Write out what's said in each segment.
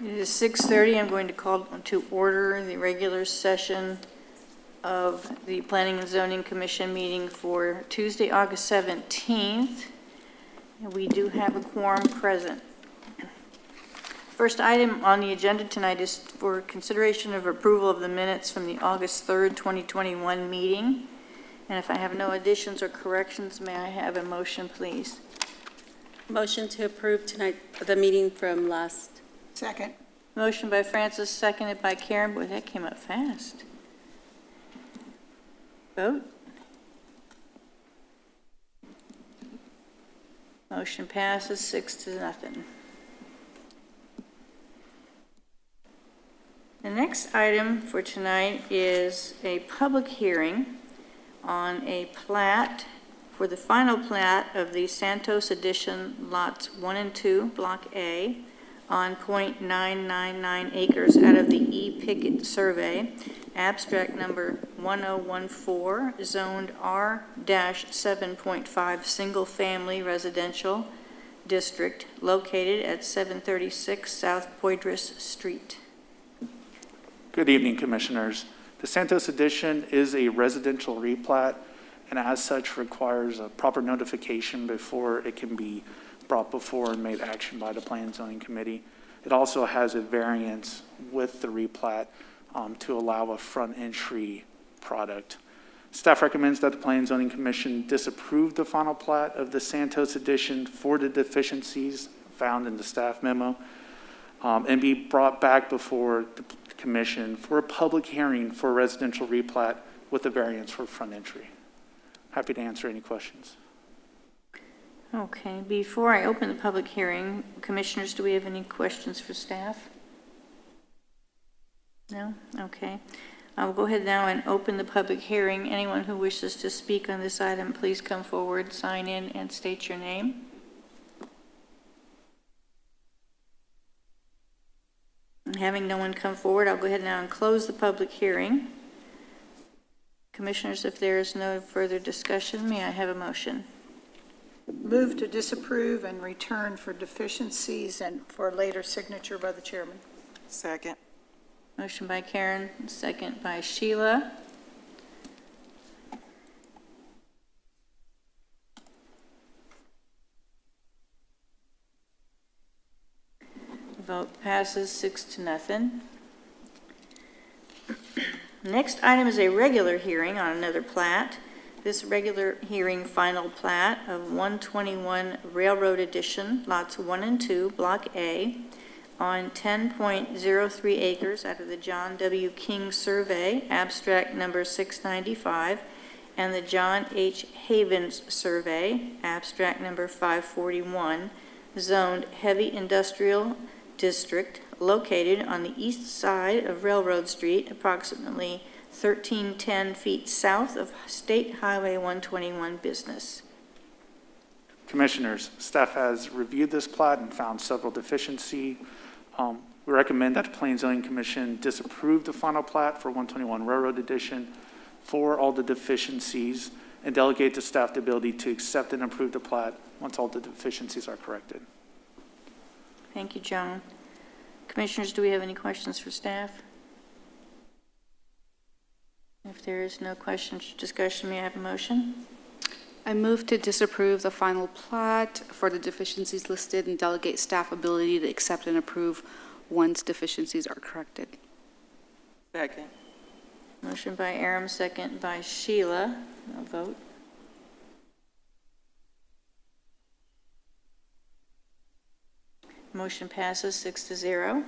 It is 6:30. I'm going to call to order the regular session of the Planning and Zoning Commission meeting for Tuesday, August 17th. And we do have a quorum present. First item on the agenda tonight is for consideration of approval of the minutes from the August 3rd, 2021 meeting. And if I have no additions or corrections, may I have a motion, please? Motion to approve tonight the meeting from last. Second. Motion by Francis, seconded by Karen. Boy, that came up fast. Vote. Motion passes 6-0. The next item for tonight is a public hearing on a plat for the final plat of the Santos Edition lots 1 and 2, Block A, on .999 acres out of the E. Pickett survey, abstract number 1014, zoned R-7.5 single-family residential district located at 736 South Poydras Street. Good evening, Commissioners. The Santos Edition is a residential replat and as such requires a proper notification before it can be brought before and made action by the Planning and Zoning Committee. It also has a variance with the replat to allow a front entry product. Staff recommends that the Planning and Zoning Commission disapprove the final plat of the Santos Edition for the deficiencies found in the staff memo and be brought back before the Commission for a public hearing for a residential replat with a variance for front entry. Happy to answer any questions. Okay, before I open the public hearing, Commissioners, do we have any questions for staff? No? Okay. I will go ahead now and open the public hearing. Anyone who wishes to speak on this item, please come forward, sign in, and state your name. And having no one come forward, I'll go ahead now and close the public hearing. Commissioners, if there is no further discussion, may I have a motion? Move to disapprove and return for deficiencies and for later signature by the chairman. Second. Motion by Karen, second by Sheila. Vote passes 6-0. Next item is a regular hearing on another plat. This regular hearing final plat of 121 Railroad Edition, lots 1 and 2, Block A, on 10.03 acres out of the John W. King survey, abstract number 695, and the John H. Havens survey, abstract number 541, zoned heavy industrial district located on the east side of Railroad Street, approximately 1310 feet south of State Highway 121 business. Commissioners, staff has reviewed this plat and found several deficiencies. We recommend that the Planning and Zoning Commission disapprove the final plat for 121 Railroad Edition for all the deficiencies and delegate to staff the ability to accept and approve the plat once all the deficiencies are corrected. Thank you, Joan. Commissioners, do we have any questions for staff? If there is no questions or discussion, may I have a motion? I move to disapprove the final plat for the deficiencies listed and delegate staff ability to accept and approve once deficiencies are corrected. Second. Motion by Aram, second by Sheila. I'll vote. Motion passes 6-0.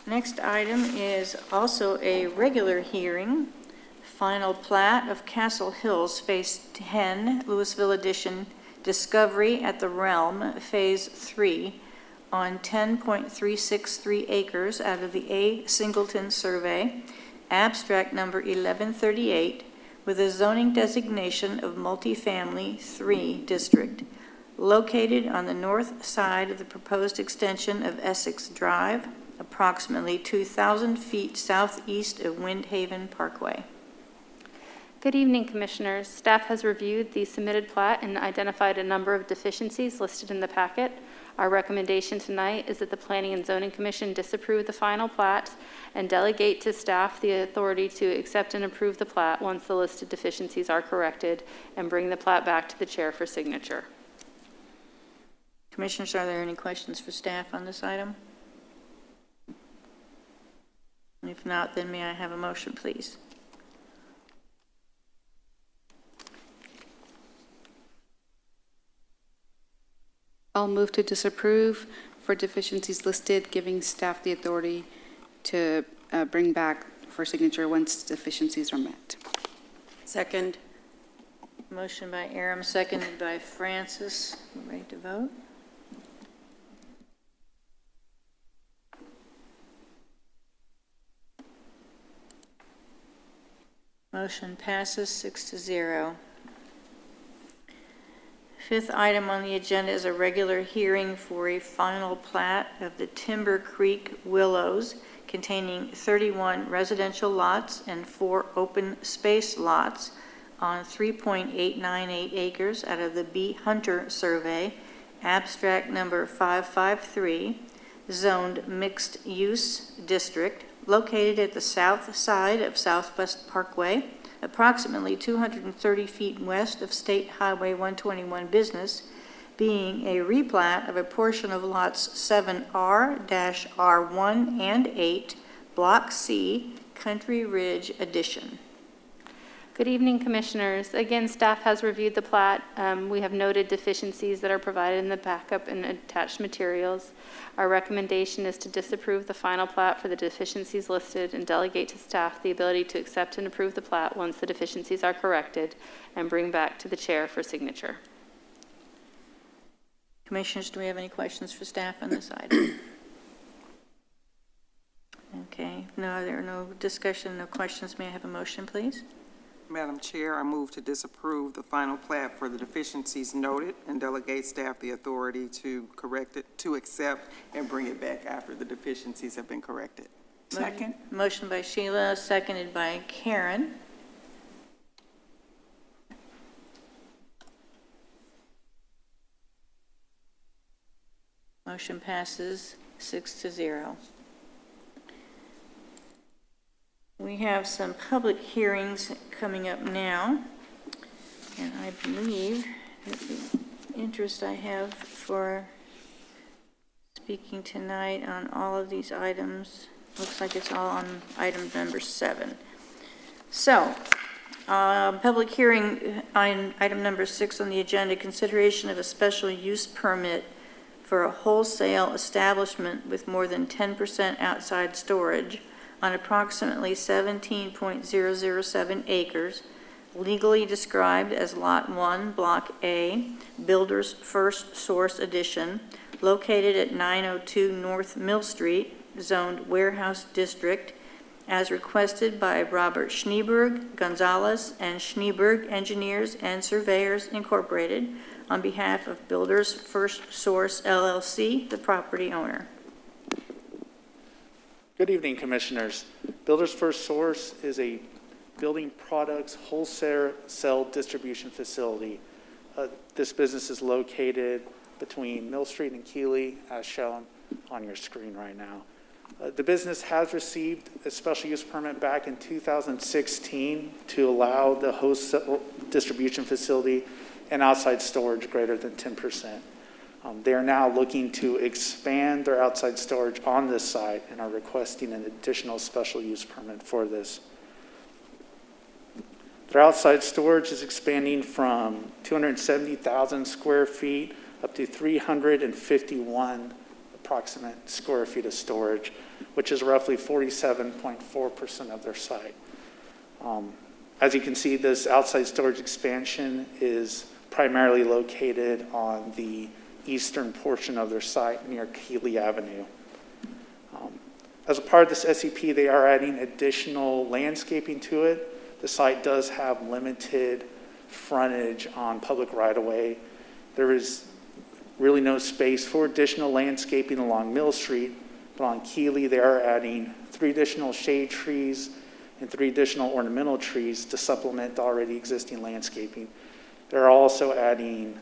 Next item is also a regular hearing. Final plat of Castle Hills, Phase 10, Louisville Edition, Discovery at the Realm, Phase 3, on 10.363 acres out of the A. Singleton survey, abstract number 1138, with a zoning designation of multifamily 3 district, located on the north side of the proposed extension of Essex Drive, approximately 2,000 feet southeast of Windhaven Parkway. Good evening, Commissioners. Staff has reviewed the submitted plat and identified a number of deficiencies listed in the packet. Our recommendation tonight is that the Planning and Zoning Commission disapprove the final plat and delegate to staff the authority to accept and approve the plat once the listed deficiencies are corrected, and bring the plat back to the chair for signature. Commissioners, are there any questions for staff on this item? If not, then may I have a motion, please? I'll move to disapprove for deficiencies listed, giving staff the authority to bring back for signature once deficiencies are met. Second. Motion by Aram, seconded by Francis. We're ready to vote? Motion passes 6-0. Fifth item on the agenda is a regular hearing for a final plat of the Timber Creek Willows containing 31 residential lots and 4 open space lots on 3.898 acres out of the B. Hunter Survey, abstract number 553, zoned mixed use district, located at the south side of Southwest Parkway, approximately 230 feet west of State Highway 121 business, being a replat of a portion of lots 7R-R1 and 8, Block C, Country Ridge Addition. Good evening, Commissioners. Again, staff has reviewed the plat. We have noted deficiencies that are provided in the backup and attached materials. Our recommendation is to disapprove the final plat for the deficiencies listed and delegate to staff the ability to accept and approve the plat once the deficiencies are corrected, and bring back to the chair for signature. Commissioners, do we have any questions for staff on this item? Okay, no, there are no discussion, no questions. May I have a motion, please? Madam Chair, I move to disapprove the final plat for the deficiencies noted and delegate staff the authority to correct it, to accept and bring it back after the deficiencies have been corrected. Second. Motion by Sheila, seconded by Karen. Motion passes 6-0. We have some public hearings coming up now, and I believe that the interest I have for speaking tonight on all of these items, looks like it's all on item number 7. So, public hearing on item number 6 on the agenda, consideration of a special use permit for a wholesale establishment with more than 10% outside storage on approximately 17.007 acres, legally described as Lot 1, Block A, Builder's First Source Edition, located at 902 North Mill Street, zoned Warehouse District, as requested by Robert Schneeberg, Gonzalez, and Schneeberg Engineers and Surveyors, Incorporated, on behalf of Builder's First Source, LLC, the property owner. Good evening, Commissioners. Builder's First Source is a building products wholesale distribution facility. This business is located between Mill Street and Keeley, as shown on your screen right now. The business has received a special use permit back in 2016 to allow the wholesale distribution facility and outside storage greater than 10%. They are now looking to expand their outside storage on this site and are requesting an additional special use permit for this. Their outside storage is expanding from 270,000 square feet up to 351 approximate square feet of storage, which is roughly 47.4% of their site. As you can see, this outside storage expansion is primarily located on the eastern portion of their site near Keeley Avenue. As a part of this SEP, they are adding additional landscaping to it. The site does have limited frontage on public right-of-way. There is really no space for additional landscaping along Mill Street, but on Keeley, they are adding 3 additional shade trees and 3 additional ornamental trees to supplement the already existing landscaping. They're also adding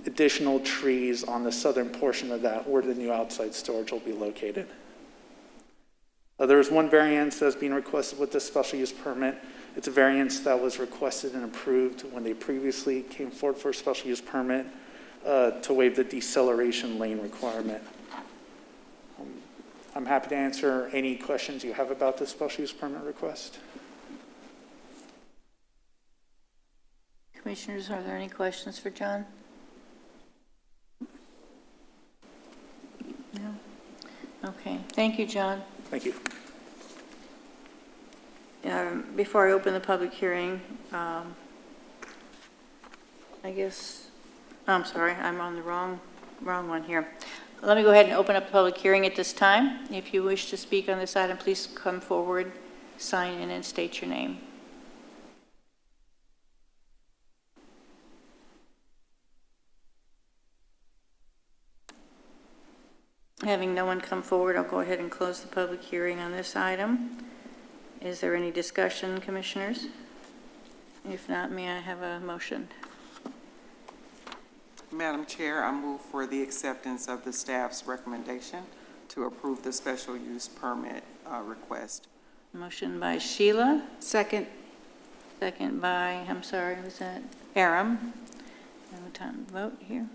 additional trees on the southern portion of that where the new outside storage will be located. There is one variance that's being requested with this special use permit. It's a variance that was requested and approved when they previously came forward for a special use permit to waive the deceleration lane requirement. I'm happy to answer any questions you have about this special use permit request. Commissioners, are there any questions for John? No? Okay, thank you, John. Thank you. Before I open the public hearing, I guess, I'm sorry, I'm on the wrong one here. Let me go ahead and open up the public hearing at this time. If you wish to speak on this item, please come forward, sign in, and state your name. Having no one come forward, I'll go ahead and close the public hearing on this item. Is there any discussion, commissioners? If not, may I have a motion? Madam Chair, I move for the acceptance of the staff's recommendation to approve the special use permit request. Motion by Sheila, Second. second by, I'm sorry, was that Aram? No time to vote here.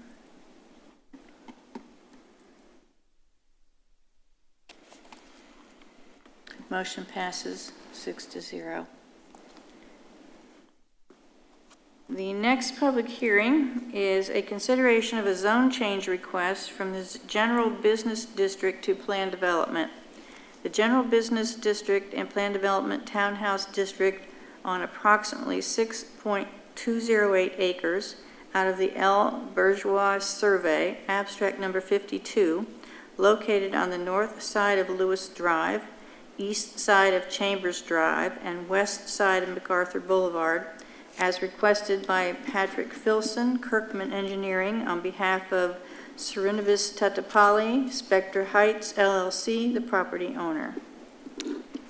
Motion passes 6-0. The next public hearing is a consideration of a zone change request from the General Business District to Plan Development. The General Business District and Plan Development Townhouse District on approximately 6.208 acres out of the L. Bourgeois Survey, abstract number 52, located on the north side of Lewis Drive, east side of Chambers Drive, and west side of MacArthur Boulevard, as requested by Patrick Filson, Kirkman Engineering, on behalf of Srinivas Tatapalli, Spectre Heights LLC, the property owner.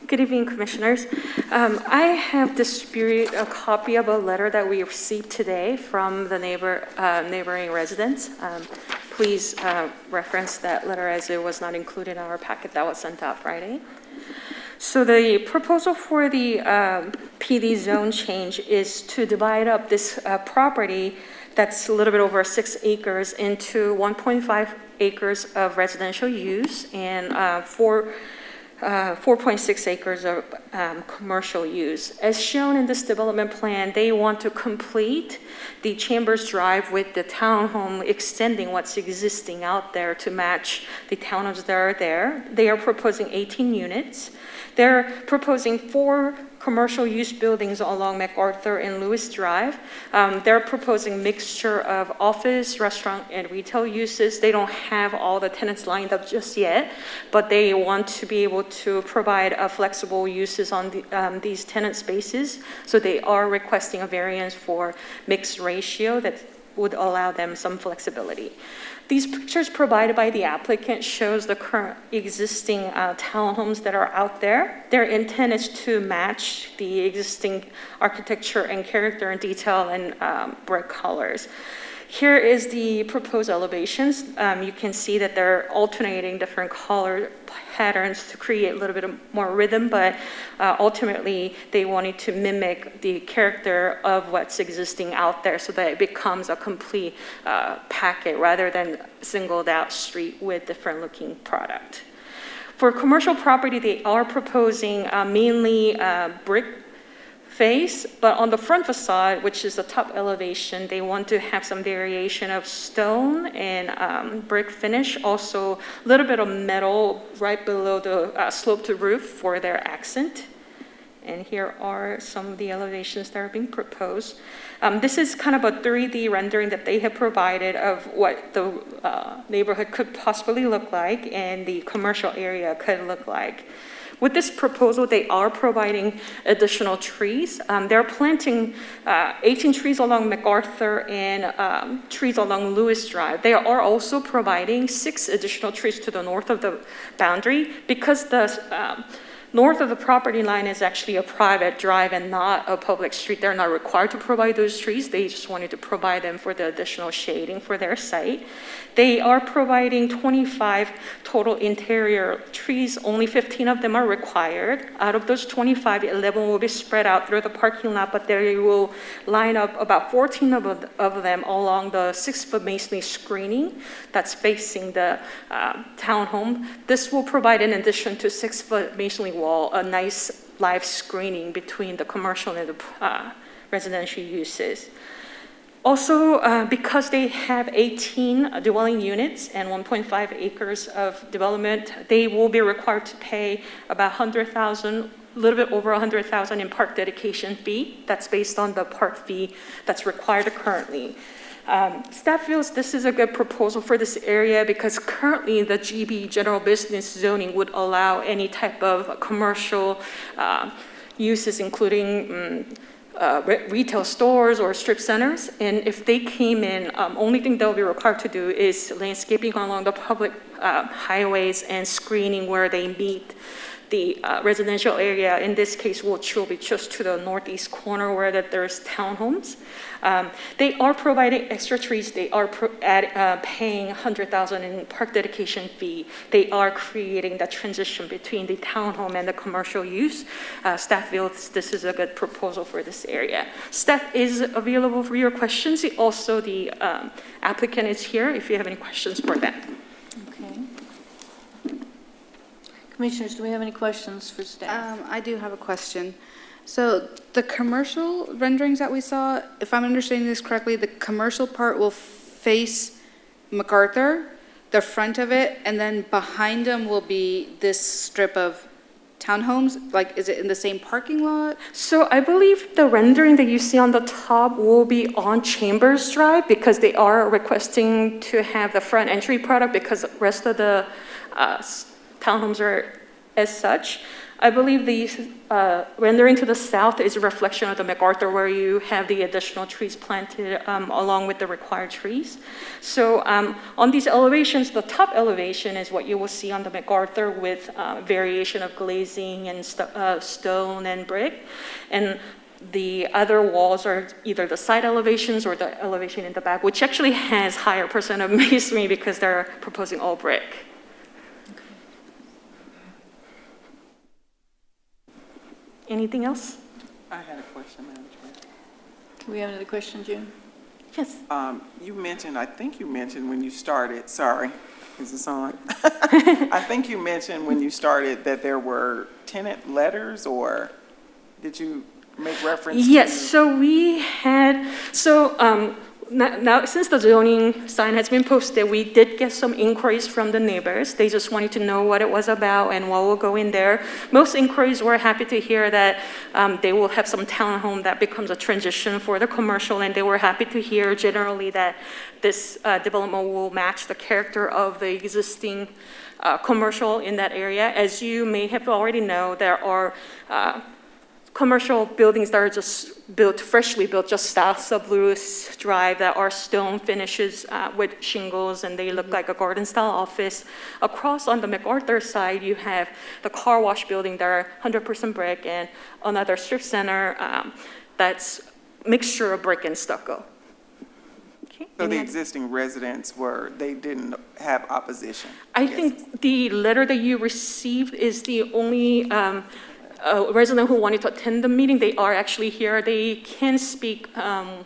Good evening, Commissioners. I have distributed a copy of a letter that we received today from the neighboring residents. Please reference that letter as it was not included in our packet that was sent out Friday. So the proposal for the PD zone change is to divide up this property that's a little bit over 6 acres into 1.5 acres of residential use and 4.6 acres of commercial use. As shown in this development plan, they want to complete the Chambers Drive with the townhome extending what's existing out there to match the townhomes that are there. They are proposing 18 units. They're proposing 4 commercial use buildings along MacArthur and Lewis Drive. They're proposing mixture of office, restaurant, and retail uses. They don't have all the tenants lined up just yet, but they want to be able to provide flexible uses on these tenant spaces. So they are requesting a variance for mixed ratio that would allow them some flexibility. These pictures provided by the applicant shows the current existing townhomes that are out there. Their intent is to match the existing architecture and character and detail and brick colors. Here is the proposed elevations. You can see that they're alternating different color patterns to create a little bit more rhythm, but ultimately they wanted to mimic the character of what's existing out there so that it becomes a complete packet rather than singled out street with different looking product. For commercial property, they are proposing mainly brick face, but on the front facade, which is the top elevation, they want to have some variation of stone and brick finish, also a little bit of metal right below the sloped roof for their accent. And here are some of the elevations that are being proposed. This is kind of a 3D rendering that they have provided of what the neighborhood could possibly look like and the commercial area could look like. With this proposal, they are providing additional trees. They're planting 18 trees along MacArthur and trees along Lewis Drive. They are also providing 6 additional trees to the north of the boundary because the North of the property line is actually a private drive and not a public street. They're not required to provide those trees. They just wanted to provide them for the additional shading for their site. They are providing 25 total interior trees. Only 15 of them are required. Out of those 25, 11 will be spread out through the parking lot, but they will line up about 14 of them along the 6-foot masonry screening that's facing the townhome. This will provide, in addition to 6-foot masonry wall, a nice live screening between the commercial and the residential uses. Also, because they have 18 dwelling units and 1.5 acres of development, they will be required to pay about $100,000, a little bit over $100,000 in park dedication fee. That's based on the park fee that's required currently. Staff feels this is a good proposal for this area because currently the GB general business zoning would allow any type of commercial uses, including retail stores or strip centers. And if they came in, only thing they'll be required to do is landscaping along the public highways and screening where they meet the residential area. In this case, which will be just to the northeast corner where there's townhomes. They are providing extra trees. They are paying $100,000 in park dedication fee. They are creating that transition between the townhome and the commercial use. Staff feels this is a good proposal for this area. Staff is available for your questions. Also, the applicant is here if you have any questions for them. Okay. Commissioners, do we have any questions for staff? I do have a question. So the commercial renderings that we saw, if I'm understanding this correctly, the commercial part will face MacArthur, the front of it, and then behind them will be this strip of townhomes? Like, is it in the same parking lot? So I believe the rendering that you see on the top will be on Chambers Drive because they are requesting to have the front entry product because the rest of the townhomes are as such. I believe the rendering to the south is a reflection of the MacArthur where you have the additional trees planted along with the required trees. So on these elevations, the top elevation is what you will see on the MacArthur with variation of glazing and stone and brick. And the other walls are either the side elevations or the elevation in the back, which actually has higher percent of masonry because they're proposing all brick. Anything else? I had a question, Madam Chair. Do we have another question, June? Yes. You mentioned, I think you mentioned when you started, sorry, is this on? I think you mentioned when you started that there were tenant letters, or did you make reference to? Yes, so we had, now since the zoning sign has been posted, we did get some inquiries from the neighbors. They just wanted to know what it was about and what will go in there. Most inquiries were happy to hear that they will have some townhome that becomes a transition for the commercial, and they were happy to hear generally that this development will match the character of the existing commercial in that area. As you may have already know, there are commercial buildings that are just freshly built just south of Lewis Drive that are stone finishes with shingles, and they look like a garden-style office. Across on the MacArthur side, you have the car wash building that are 100% brick, and another strip center that's mixture of brick and stucco. Okay. So the existing residents they didn't have opposition? I think the letter that you received is the only resident who wanted to attend the meeting. They are actually here. They can speak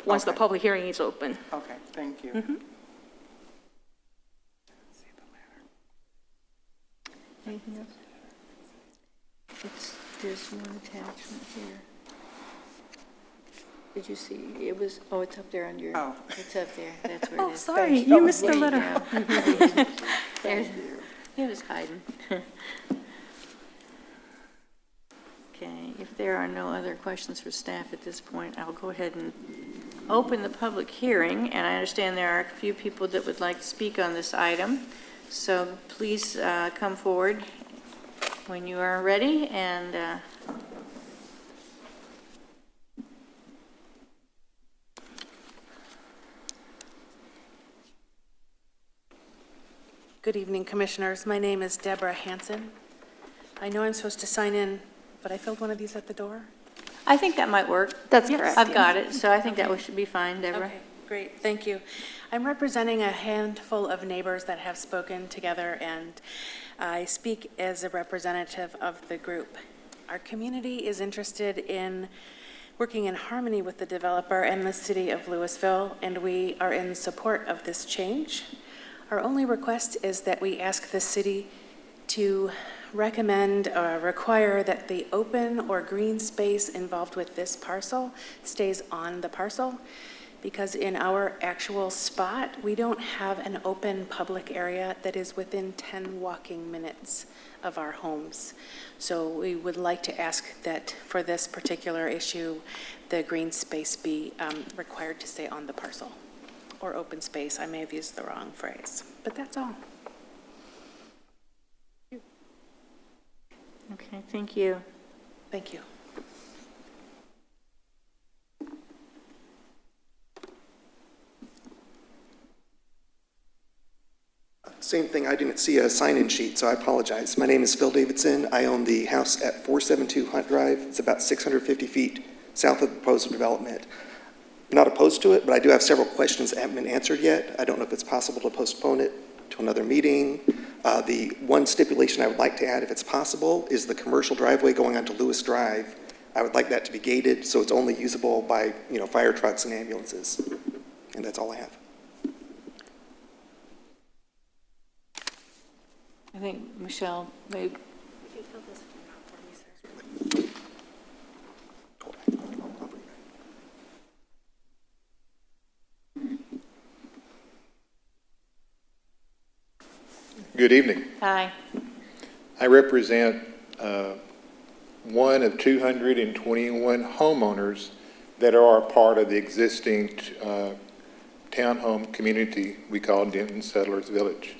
once the public hearing is open. Okay, thank you. Mm-hmm. Anything else? There's one attachment here. Did you see? It was, it's up there on your, it's up there. That's where it is. Sorry, you missed the letter. There's, it was hiding. Okay, if there are no other questions for staff at this point, I'll go ahead and open the public hearing, and I understand there are a few people that would like to speak on this item, so please come forward when you are ready, and Good evening, Commissioners. My name is Deborah Hansen. I know I'm supposed to sign in, but I filled one of these at the door. I think that might work. That's Yes, correct, I've yes. got it, so I think that should be fine, Deborah. Okay, great, thank you. I'm representing a handful of neighbors that have spoken together, and I speak as a representative of the group. Our community is interested in working in harmony with the developer and the city of Louisville, and we are in support of this change. Our only request is that we ask the city to recommend or require that the open or green space involved with this parcel stays on the parcel, because in our actual spot, we don't have an open public area that is within 10 walking minutes of our homes. So we would like to ask that for this particular issue, the green space be required to stay on the parcel, or open space. I may have used the wrong phrase, but that's all. Okay, thank you. Thank you. Same thing, I didn't see a sign-in sheet, so I apologize. My name is Phil Davidson. I own the house at 472 Hunt Drive. It's about 650 feet south of the proposed development. I'm not opposed to it, but I do have several questions that haven't been answered yet. I don't know if it's possible to postpone it to another meeting. The one stipulation I would like to add, if it's possible, is the commercial driveway going onto Lewis Drive. I would like that to be gated, so it's only usable by, fire trucks and ambulances. And that's all I have. I think Michelle may. Good evening. Hi. I represent one of 221 homeowners that are part of the existing townhome community we call Denton Settlers Village.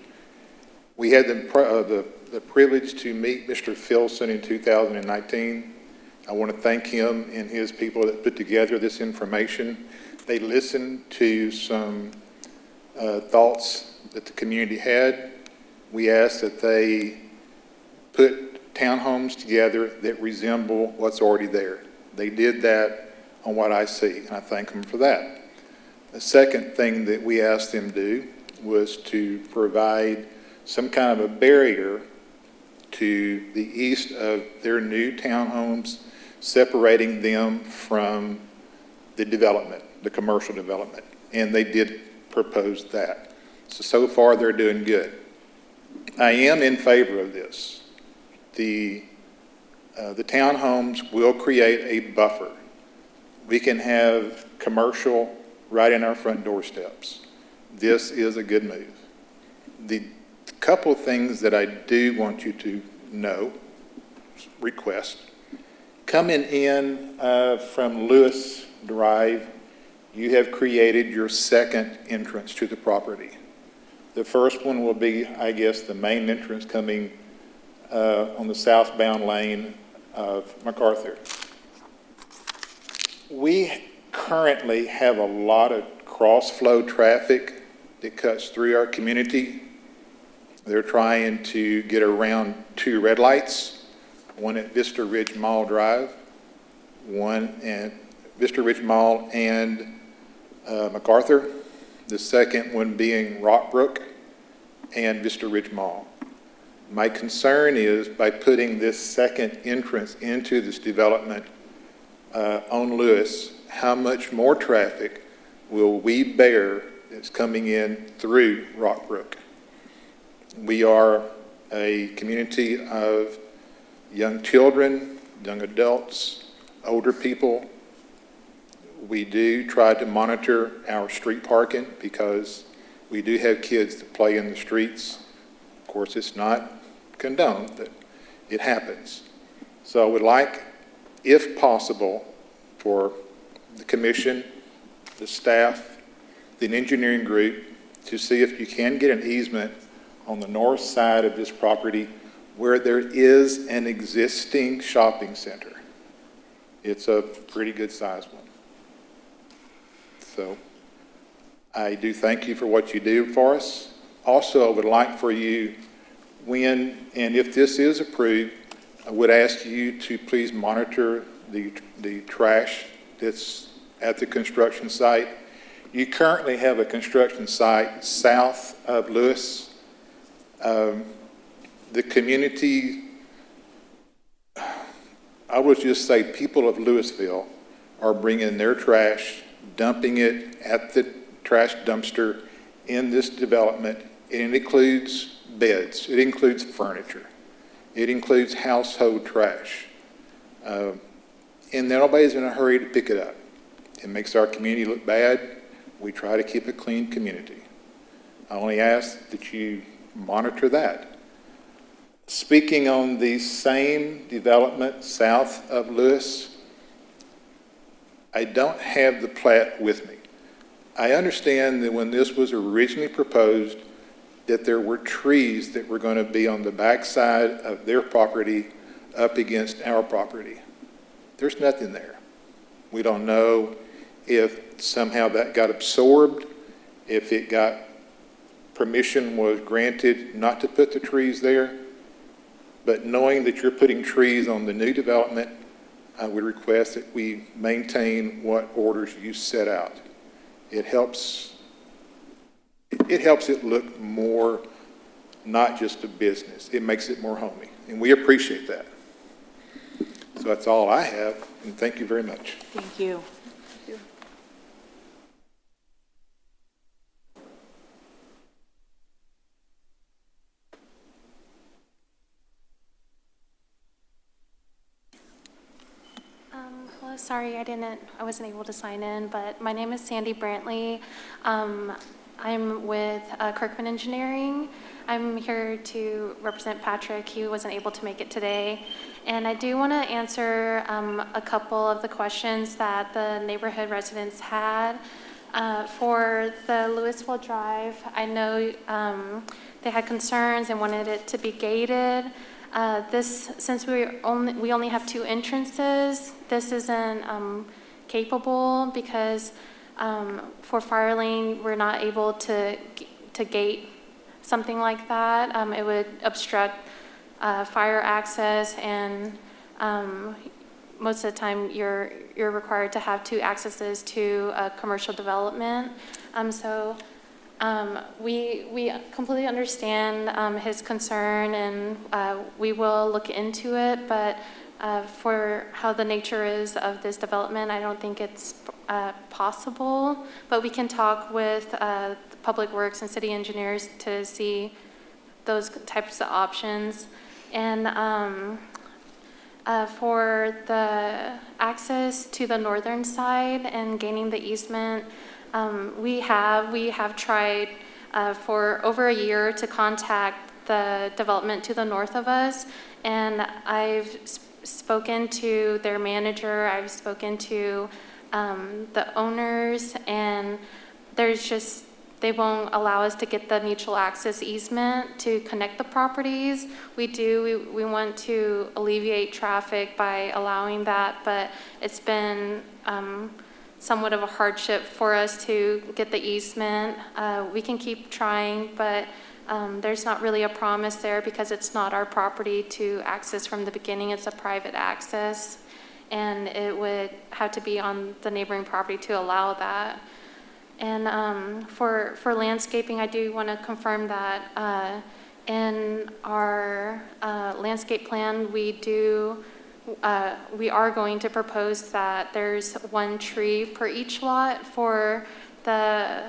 We had the privilege to meet Mr. Filson in 2019. I want to thank him and his people that put together this information. They listened to some thoughts that the community had. We asked that they put townhomes together that resemble what's already there. They did that on what I see, and I thank them for that. The second thing that we asked them to do was to provide some kind of a barrier to the east of their new townhomes, separating them from the development, the commercial development. And they did propose that. So far they're doing good. I am in favor of this. The townhomes will create a buffer. We can have commercial right in our front doorsteps. This is a good move. The couple things that I do want you to know, request, coming in from Lewis Drive, you have created your second entrance to the property. The first one will be, I guess, the main entrance coming on the southbound lane of MacArthur. We currently have a lot of cross-flow traffic that cuts through our community. They're trying to get around two red lights, one at Vista Ridge Mall Drive, one at Vista Ridge Mall and MacArthur, the second one being Rockbrook and Vista Ridge Mall. My concern is by putting this second entrance into this development on Lewis, how much more traffic will we bear that's coming in through Rockbrook? We are a community of young children, young adults, older people. We do try to monitor our street parking because we do have kids that play in the streets. Of course, it's not condoned, but it happens. So I would like, if possible, for the commission, the staff, the engineering group to see if you can get an easement on the north side of this property where there is an existing shopping center. It's a pretty good sized one. So I do thank you for what you do for us. Also, I would like for you, when and if this is approved, I would ask you to please monitor the trash that's at the construction site. You currently have a construction site south of Lewis. The community, I would just say people of Louisville are bringing their trash, dumping it at the trash dumpster in this development. It includes beds, it includes furniture, it includes household trash. And nobody's in a hurry to pick it up. It makes our community look bad. We try to keep a clean community. I only ask that you monitor that. Speaking on the same development south of Lewis, I don't have the plat with me. I understand that when this was originally proposed, that there were trees that were going to be on the backside of their property up against our property. There's nothing there. We don't know if somehow that got absorbed, if it got permission was granted not to put the trees there. But knowing that you're putting trees on the new development, I would request that we maintain what orders you set out. It helps it look more, not just a business. It makes it more homey, and we appreciate that. So that's all I have, and thank you very much. Thank you. Hello, sorry I wasn't able to sign in, but my name is Sandy Brantley. I'm with Kirkman Engineering. I'm here to represent Patrick. He wasn't able to make it today. And I do want to answer a couple of the questions that the neighborhood residents had. For the Louisville Drive, I know they had concerns and wanted it to be gated. Since we only have 2 entrances, this isn't capable because for fire lane, we're not able to gate something like that. It would obstruct fire access, and most of the time you're required to have 2 accesses to a commercial development. We completely understand his concern, and we will look into it, but for how the nature is of this development, I don't think it's possible, but we can talk with Public Works and city engineers to see those types of options. And for the access to the northern side and gaining the easement, we have tried for over a year to contact the development to the north of us, and I've spoken to their manager, I've spoken to the owners, and they won't allow us to get the mutual access easement to connect the properties. We want to alleviate traffic by allowing that, but it's been somewhat of a hardship for us to get the easement. We can keep trying, but there's not really a promise there because it's not our property to access from the beginning. It's a private access, and it would have to be on the neighboring property to allow that. And for landscaping, I do want to confirm that in our landscape plan, we are going to propose that there's 1 tree per each lot for the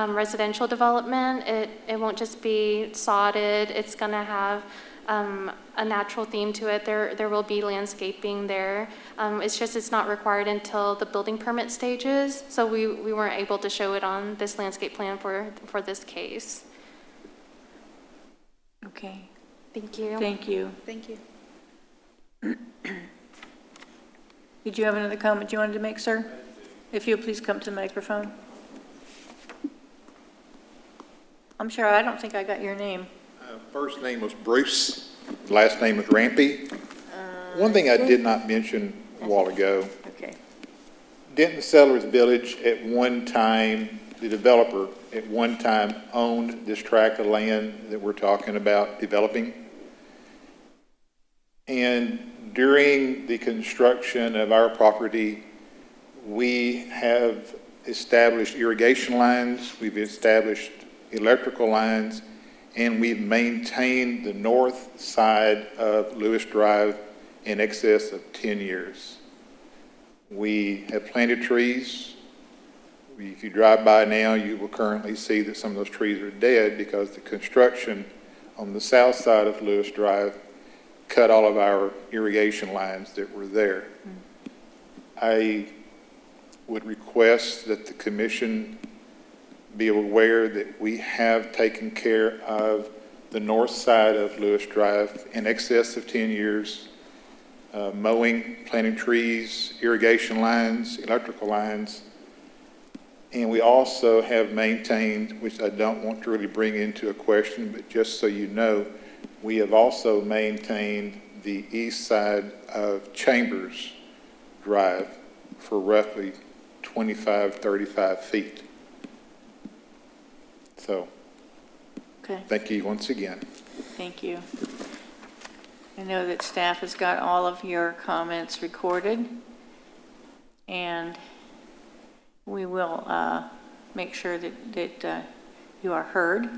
residential development. It won't just be sodded. It's going to have a natural theme to it. There will be landscaping there. It's not required until the building permit stages, so we weren't able to show it on this landscape plan for this case. Okay. Thank you. Thank you. Thank you. Did you have another comment you wanted to make, sir? If you'll please come to the microphone. I'm sure I don't think I got your name. First name was Bruce, last name was Rampy. One thing I did not mention a while ago, Okay. Denton Settlers Village at one time, the developer at one time owned this tract of land that we're talking about developing. And During the construction of our property, we have established irrigation lines, we've established electrical lines, and we've maintained the north side of Lewis Drive in excess of 10 years. We have planted trees. If you drive by now, you will currently see that some of those trees are dead because the construction on the south side of Lewis Drive cut all of our irrigation lines that were there. I would request that the commission be aware that we have taken care of the north side of Lewis Drive in excess of 10 years, mowing, planting trees, irrigation lines, electrical lines. And we also have maintained, which I don't want to really bring into a question, but just so you know, we have also maintained the east side of Chambers Drive for roughly 25, 35 feet. So, Okay, thank you once again. thank you. I know that staff has got all of your comments recorded, and we will make sure that you are heard.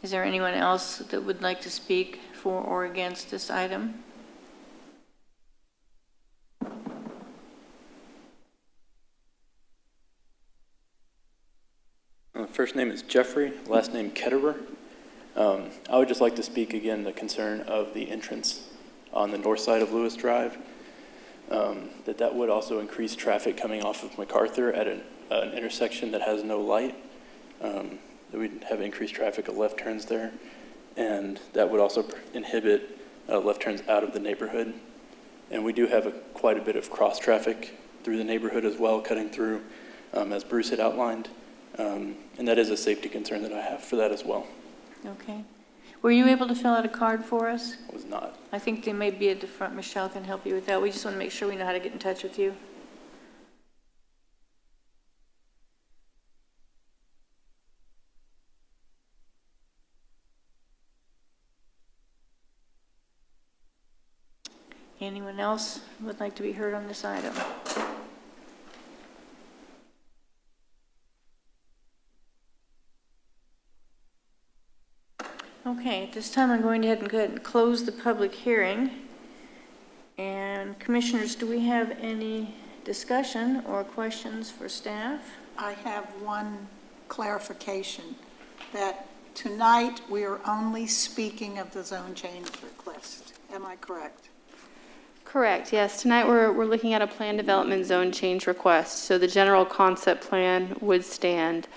Is there anyone else that would like to speak for or against this item? First name is Jeffrey, last name Ketterer. I would just like to speak again the concern of the entrance on the north side of Lewis Drive, that would also increase traffic coming off of MacArthur at an intersection that has no light. That we'd have increased traffic of left turns there, and that would also inhibit left turns out of the neighborhood. And we do have quite a bit of cross traffic through the neighborhood as well, cutting through, as Bruce had outlined. And that is a safety concern that I have for that as well. Okay. Were you able to fill out a card for us? I was not. I think there may be at the front. Michelle can help you with that. We just want to make sure we know how to get in touch with you. Anyone else would like to be heard on this item? Okay, at this time, I'm going to go ahead and close the public hearing. And commissioners, do we have any discussion or questions for staff? I have one clarification, that tonight we are only speaking of the zone change request. Am I correct? Correct, yes. Tonight we're looking at a plan development zone change request, so the general concept plan would stand.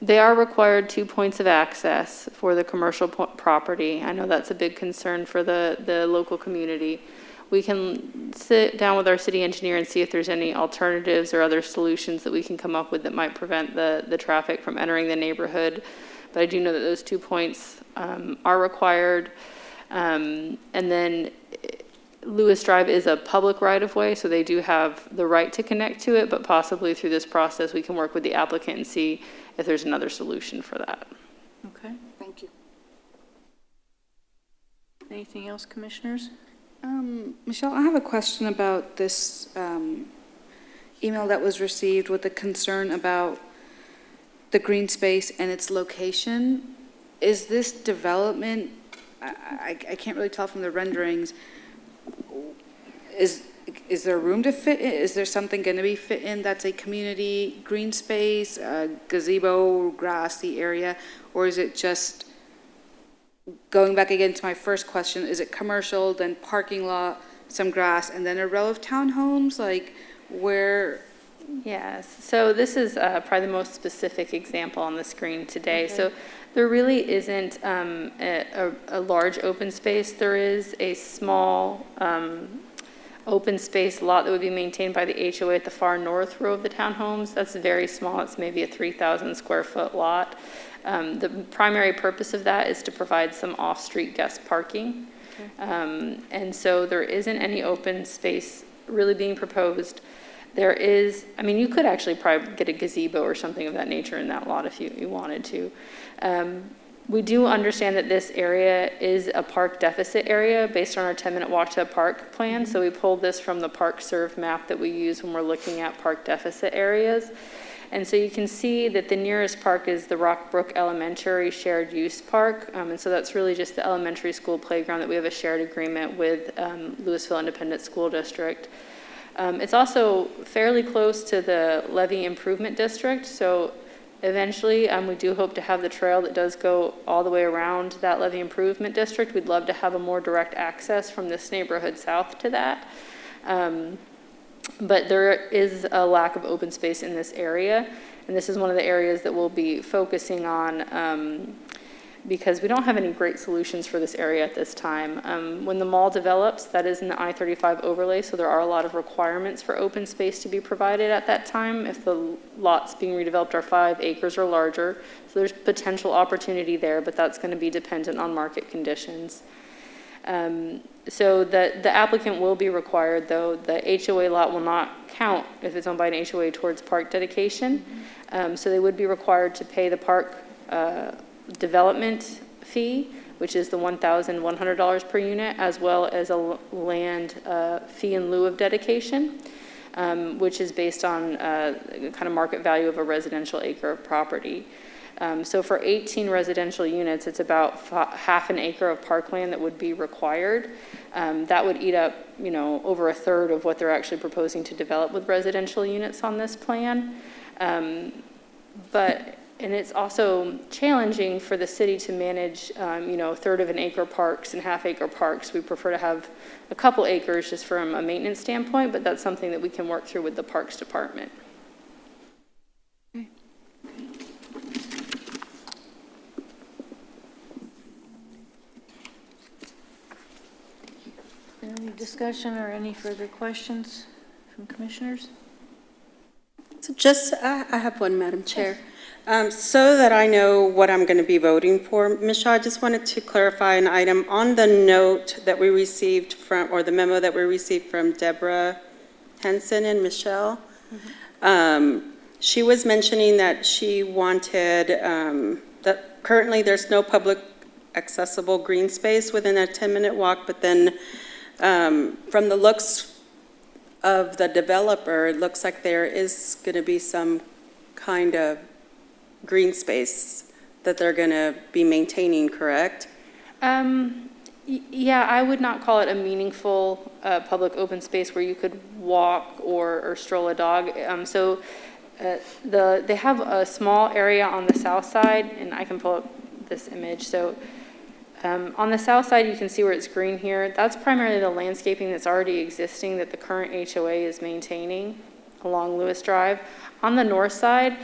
They are required 2 points of access for the commercial property. I know that's a big concern for the local community. We can sit down with our city engineer and see if there's any alternatives or other solutions that we can come up with that might prevent the traffic from entering the neighborhood. But I do know that those 2 points are required. And then Lewis Drive is a public right-of-way, so they do have the right to connect to it, but possibly through this process, we can work with the applicant and see if there's another solution for that. Okay. Thank you. Anything else, commissioners? Michelle, I have a question about this email that was received with the concern about the green space and its location. Is this development, I can't really tell from the renderings, is there room to fit in? Is there something going to be fit in that's a community green space, gazebo, grassy area? Or is it just, going back again to my first question, is it commercial, then parking lot, some grass, and then a row of townhomes? Like where? Yes, so this is probably the most specific example on the screen today. Okay. So there really isn't a large open space. There is a small open space lot that would be maintained by the HOA at the far north row of the townhomes. That's very small. It's maybe a 3,000 square foot lot. The primary purpose of that is to provide some off-street guest parking. Okay. And so there isn't any open space really being proposed. There is, I mean, you could actually probably get a gazebo or something of that nature in that lot if you wanted to. We do understand that this area is a park deficit area based on our 10-minute walk to a park plan. So we pulled this from the Park Serve map that we use when we're looking at park deficit areas. And so you can see that the nearest park is the Rockbrook Elementary Shared Use Park. And so that's really just the elementary school playground that we have a shared agreement with Louisville Independent School District. It's also fairly close to the Levy Improvement District. So eventually, we do hope to have the trail that does go all the way around that Levy Improvement District. We'd love to have a more direct access from this neighborhood south to that. But there is a lack of open space in this area, and this is one of the areas that we'll be focusing on because we don't have any great solutions for this area at this time. When the mall develops, that is in the I-35 overlay, so there are a lot of requirements for open space to be provided at that time if the lots being redeveloped are 5 acres or larger. So there's potential opportunity there, but that's going to be dependent on market conditions. So the applicant will be required, though, the HOA lot will not count if it's owned by an HOA towards park dedication. So they would be required to pay the park development fee, which is the $1,100 per unit, as well as a land fee in lieu of dedication, which is based on kind of market value of a residential acre of property. So for 18 residential units, it's about half an acre of parkland that would be required. That would eat up, over a third of what they're actually proposing to develop with residential units on this plan. And it's also challenging for the city to manage, third of an acre parks and half acre parks. We prefer to have a couple acres just from a maintenance standpoint, but that's something that we can work through with the Parks Department. Any discussion or any further questions from commissioners? So I have one, Madam Chair. So that I know what I'm going to be voting for, Ms. Shaw, I just wanted to clarify an item on the note that we received from, or the memo that we received from Deborah Henson and Michelle. She was mentioning that she wanted, that currently there's no public accessible green space within a 10-minute walk, but then from the looks of the developer, it looks like there is going to be some kind of green space that they're going to be maintaining, correct? Yeah, I would not call it a meaningful public open space where you could walk or stroll a dog. They have a small area on the south side, and I can pull up this image. So on the south side, you can see where it's green here. That's primarily the landscaping that's already existing that the current HOA is maintaining along Lewis Drive. On the north side,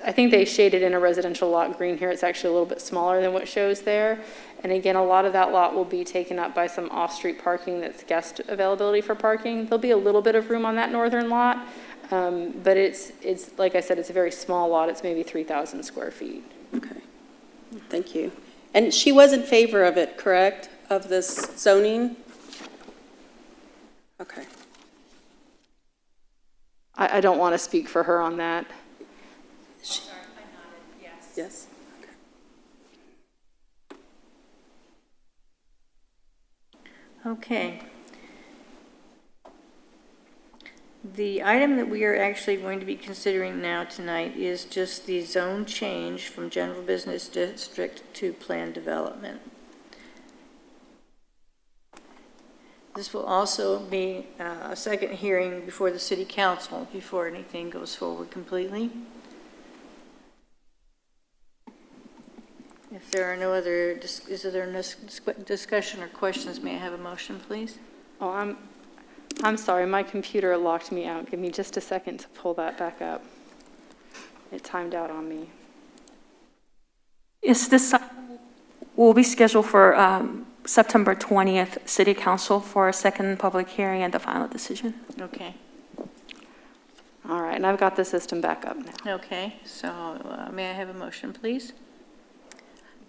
I think they shaded in a residential lot green here. It's actually a little bit smaller than what shows there. And again, a lot of that lot will be taken up by some off-street parking that's guest availability for parking. There'll be a little bit of room on that northern lot, but it's like I said, it's a very small lot. It's maybe 3,000 square feet. Okay, thank you. And she was in favor of it, correct, of this zoning? Okay. I don't want to speak for her on that. Sorry, I nodded yes. Yes. Okay. The item that we are actually going to be considering now tonight is just the zone change from general business district to planned development. This will also be a second hearing before the city council before anything goes forward completely. If there are no other, is there no discussion or questions, may I have a motion, please? Oh, I'm sorry, my computer locked me out. Give me just a second to pull that back up. It timed out on me. Yes, this will be scheduled for September 20th, City Council for a second public hearing and the final decision. Okay. All right, and I've got the system back up now. Okay, so may I have a motion, please?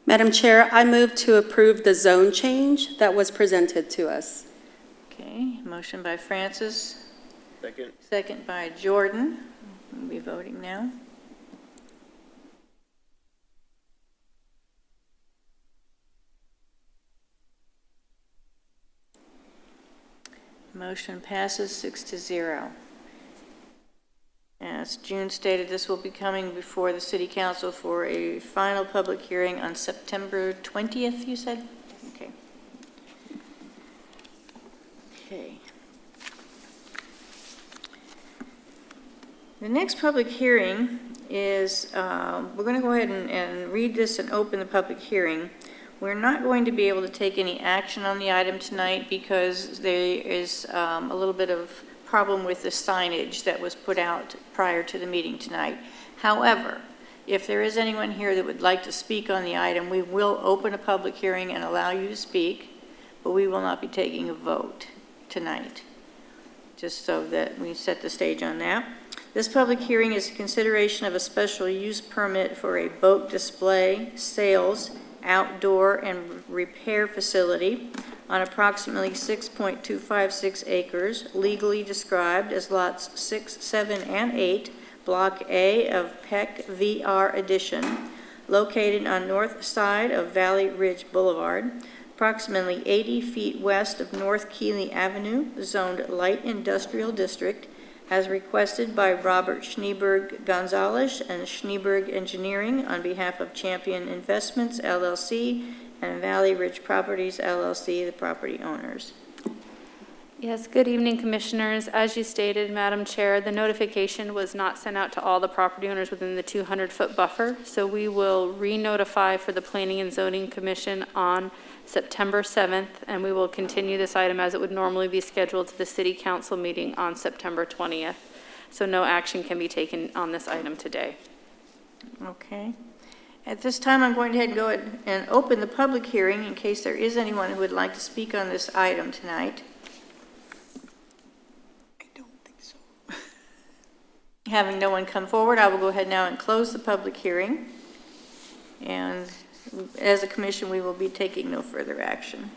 Madam Chair, I move to approve the zone change that was presented to us. Okay, motion by Francis. Second. Second by Jordan. We'll be voting now. Motion passes 6-0. As June stated, this will be coming before the City Council for a final public hearing on September 20th, you said? Okay. Okay. The next public hearing is, we're going to go ahead and read this and open the public hearing. We're not going to be able to take any action on the item tonight because there is a little bit of problem with the signage that was put out prior to the meeting tonight. However, if there is anyone here that would like to speak on the item, we will open a public hearing and allow you to speak, but we will not be taking a vote tonight, just so that we set the stage on that. This public hearing is a consideration of a special use permit for a boat display, sales, outdoor, and repair facility on approximately 6.256 acres, legally described as lots 6, 7, and 8, Block A of Peck VR Edition, located on north side of Valley Ridge Boulevard, approximately 80 feet west of North Keeley Avenue, zoned Light Industrial District, as requested by Robert Schneeberg Gonzalez and Schneeberg Engineering on behalf of Champion Investments, LLC, and Valley Ridge Properties, LLC, the property owners. Yes, good evening, Commissioners. As you stated, Madam Chair, the notification was not sent out to all the property owners within the 200-foot buffer, so we will re-notify for the Planning and Zoning Commission on September 7th, and we will continue this item as it would normally be scheduled to the City Council meeting on September 20th. So no action can be taken on this item today. Okay. At this time, I'm going to go ahead and open the public hearing in case there is anyone who would like to speak on this item tonight. I don't think so. Having no one come forward, I will go ahead now and close the public hearing. And as a commission, we will be taking no further action.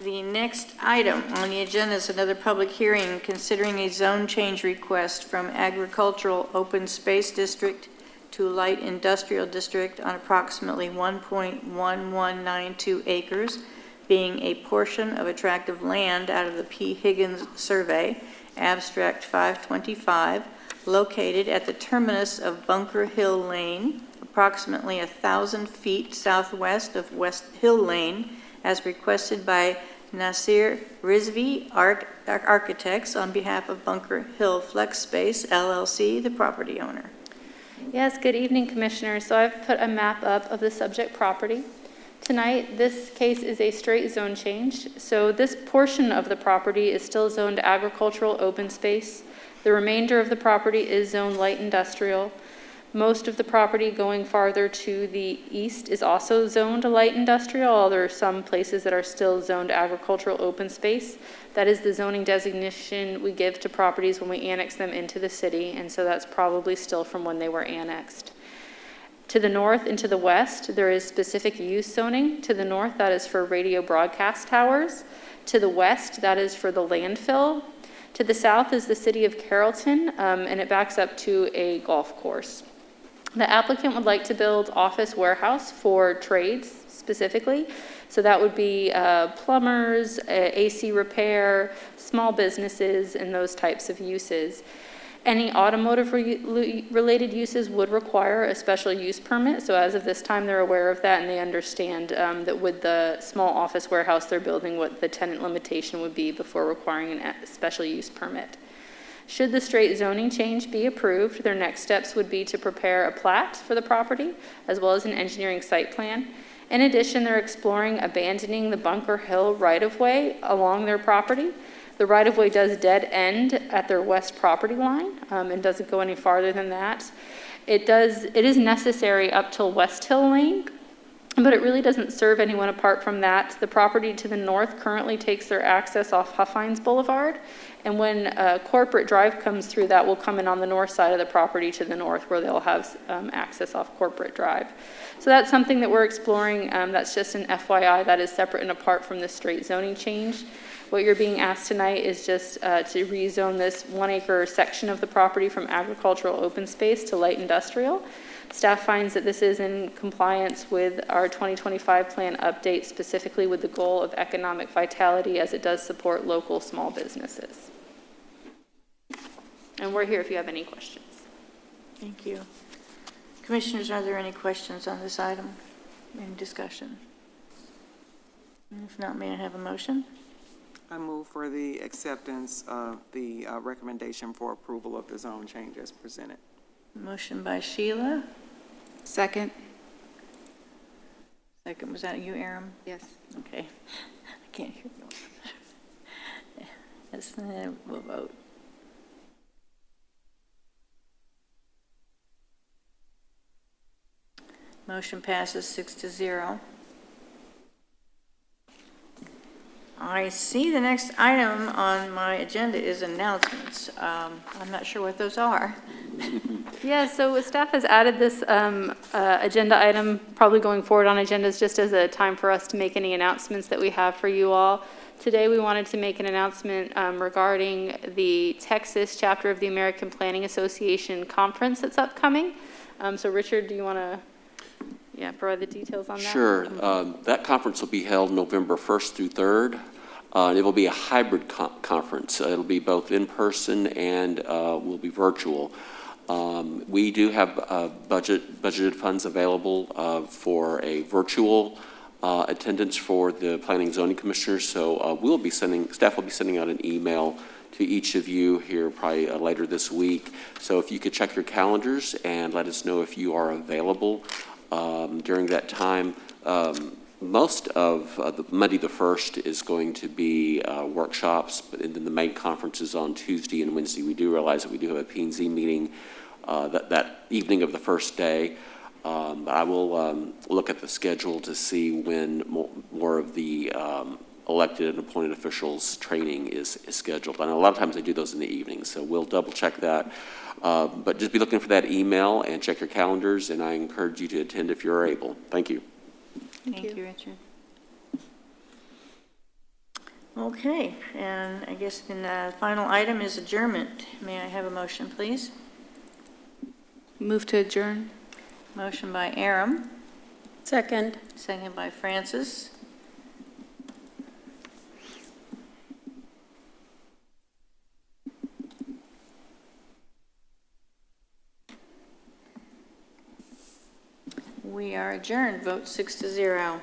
The next item on the agenda is another public hearing considering a zone change request from Agricultural Open Space District to Light Industrial District on approximately 1.1192 acres, being a portion of a tract of land out of the P. Higgins Survey, Abstract 525, located at the terminus of Bunker Hill Lane, approximately 1,000 feet southwest of West Hill Lane, as requested by Nasir Rizvi Architects on behalf of Bunker Hill Flex Space, LLC, the property owner. Yes, good evening, Commissioners. So I've put a map up of the subject property. Tonight, this case is a straight zone change. So this portion of the property is still zoned agricultural open space. The remainder of the property is zoned light industrial. Most of the property going farther to the east is also zoned light industrial, although there are some places that are still zoned agricultural open space. That is the zoning designation we give to properties when we annex them into the city, and so that's probably still from when they were annexed. To the north and to the west, there is specific use zoning. To the north, that is for radio broadcast towers. To the west, that is for the landfill. To the south is the city of Carrollton, and it backs up to a golf course. The applicant would like to build office warehouse for trades specifically. So that would be plumbers, AC repair, small businesses, and those types of uses. Any automotive related uses would require a special use permit. So as of this time, they're aware of that and they understand that with the small office warehouse they're building, what the tenant limitation would be before requiring a special use permit. Should the straight zoning change be approved, their next steps would be to prepare a plat for the property, as well as an engineering site plan. In addition, they're exploring abandoning the Bunker Hill right-of-way along their property. The right-of-way does dead end at their west property line and doesn't go any farther than that. It is necessary up till West Hill Lane, but it really doesn't serve anyone apart from that. The property to the north currently takes their access off Huffines Boulevard, and when Corporate Drive comes through, that will come in on the north side of the property to the north where they'll have access off Corporate Drive. So that's something that we're exploring. That's just an FYI that is separate and apart from the straight zoning change. What you're being asked tonight is just to rezone this 1 acre section of the property from agricultural open space to light industrial. Staff finds that this is in compliance with our 2025 plan update, specifically with the goal of economic vitality, as it does support local small businesses. And we're here if you have any questions. Thank you. Commissioners, are there any questions on this item? Any discussion? If not, may I have a motion? I move for the acceptance of the recommendation for approval of the zone change as presented. Motion by Sheila. Second? Second, was that you, Aram? Yes. Okay. I can't hear you. Yes, we'll vote. Motion passes 6-0. I see the next item on my agenda is announcements. I'm not sure what those are. Yeah, so staff has added this agenda item, probably going forward on agendas, just as a time for us to make any announcements that we have for you all. Today, we wanted to make an announcement regarding the Texas chapter of the American Planning Association conference that's upcoming. So Richard, do you want to provide the details on that? Sure. That conference will be held November 1st through 3rd. It will be a hybrid conference. It'll be both in person and will be virtual. We do have budgeted funds available for a virtual attendance for the Planning and Zoning Commissioners. So staff will be sending out an email to each of you here probably later this week. So if you could check your calendars and let us know if you are available during that time. Most of the Monday the 1st is going to be workshops, but then the main conference is on Tuesday and Wednesday. We do realize that we do have a P&Z meeting that evening of the first day. I will look at the schedule to see when more of the elected and appointed officials training is scheduled. And a lot of times they do those in the evening, so we'll double check that. But just be looking for that email and check your calendars, and I encourage you to attend if you're able. Thank you. Thank you, Richard. Okay, and I guess then the final item is adjournment. May I have a motion, please? Move to adjourn. Motion by Aram. Second. Second by Francis. We are adjourned. Vote 6-0.